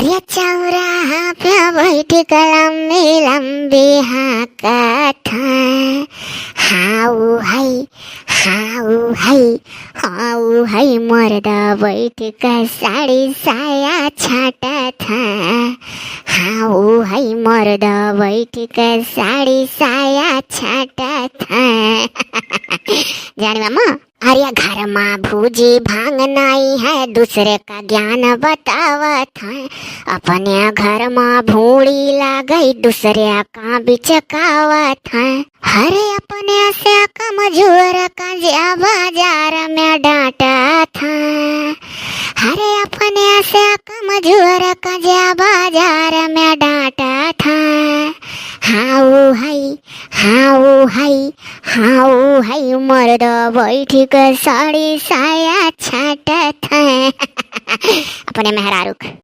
अरे चौराहा पे बैठ कर लंबी लंबी हाकत है। हाउ है मर्द बैठ कर साड़ी साया छाटत है। हाउ है मर्द बैठ कर साड़ी साया छाटत है। जानी मामा, अरे घर में भूजी भांग नहीं है, दूसरे का ज्ञान बतावत है। अपने घर में भूड़ी लागई, दूसरे का बिचकावत है। हरे अपने से कमजोर का जा बाजार में डांटत है। हरे अपने से कमजोर का जा बाजार में डांटत है। हाउ है मर्द बैठ कर साड़ी साया छाटत है। अपने मेहरारू